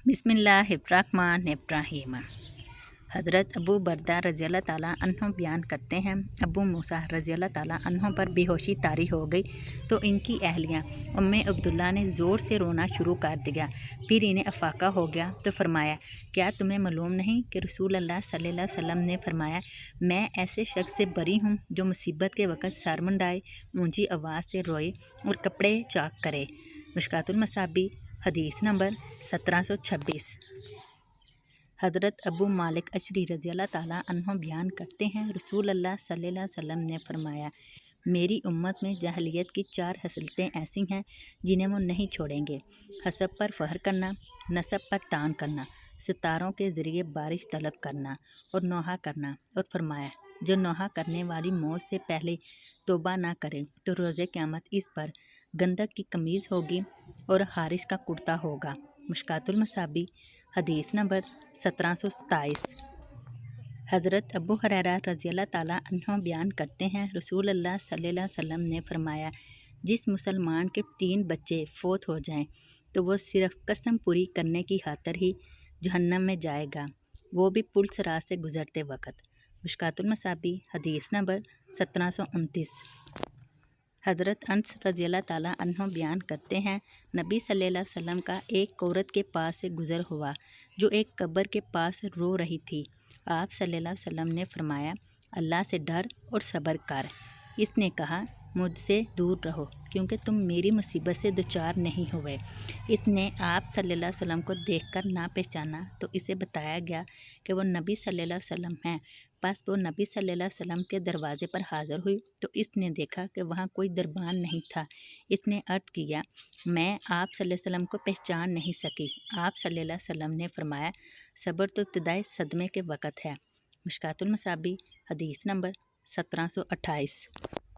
बिस्मिल्लाहिर्रहमानिर्रहीम। हज़रत अबू बरदा रज़ी अल्लाह ताला अन्हो बयान करते हैं, अबू मूसा रज़ी अल्लाह ताला अन्हो पर बेहोशी तारी हो गई तो इनकी अहलियाँ उम्मे अब्दुल्ला ने ज़ोर से रोना शुरू कर दिया। फिर इन्हें अफाका हो गया तो फरमाया, क्या तुम्हें मालूम नहीं कि रसूल अल्लाह सल्लल्लाहु अलैहि वसल्लम ने फरमाया, मैं ऐसे शख्स से बरी हूँ जो मुसीबत के वक़्त सर मुंडाए, ऊँची आवाज़ से रोए और कपड़े चाक करे। मिशकातुल मसाबी हदीस नंबर 1726। हज़रत अबू मालिक अशरी रज़ी अल्लाह ताला अन्हो बयान करते हैं, रसूल अल्लाह सल्लल्लाहु अलैहि वसल्लम ने फरमाया, मेरी उम्मत में जाहिलियत की 4 हसलतें ऐसी हैं जिन्हें वो नहीं छोड़ेंगे। हसब पर फ़ख्र करना, नसब पर तान करना, सितारों के ज़रिए बारिश तलब करना और नौहा करना। और फरमाया, जो नौहा करने वाली मौत से पहले तौबा ना करे तो रोज़े क़यामत इस पर गंदक की कमीज़ होगी और हारिश का कुर्ता होगा। मिशकातुल मसाबी हदीस नंबर 1727। हज़रत अबू हुरैरा रज़ी अल्लाह ताला अन्हो बयान करते हैं, रसूल अल्लाह सल्लल्लाहु अलैहि वसल्लम ने फरमाया, जिस मुसलमान के 3 बच्चे फ़ौत हो जाएं तो वो सिर्फ़ कसम पूरी करने की खातिर ही जहन्नम में जाएगा, वो भी पुल सिरात से गुज़रते वक़्त। मिशकातुल मसाबी हदीस नंबर 1729। हज़रत अनस रज़ी अल्लाह ताला अन्हो बयान करते हैं, नबी सल्लल्लाहु अलैहि वसल्लम का एक औरत के पास से गुज़र हुआ जो एक कब्र के पास रो रही थी। आप सल्लल्लाहु अलैहि वसल्लम ने फरमाया, अल्लाह से डर और सब्र कर। इसने कहा, मुझसे दूर रहो क्योंकि तुम मेरी मुसीबत से दुचार नहीं हुए। इसने आप सल्लल्लाहु अलैहि वसल्लम को देखकर ना पहचाना तो इसे बताया गया कि वो नबी सल्लल्लाहु अलैहि वसल्लम हैं। बस वो नबी सल्लल्लाहु अलैहि वसल्लम के दरवाज़े पर हाज़िर हुई तो इसने देखा कि वहाँ कोई दरबान नहीं था। इसने अर्ज़ किया, मैं आप सल्लल्लाहु अलैहि वसल्लम को पहचान नहीं सकी। आप सल्लल्लाहु अलैहि वसल्लम ने फरमाया, सब्र तो इब्तिदाई सदमे के वक़्त है। मिशकातुल मसाबी हदीस नंबर 1728।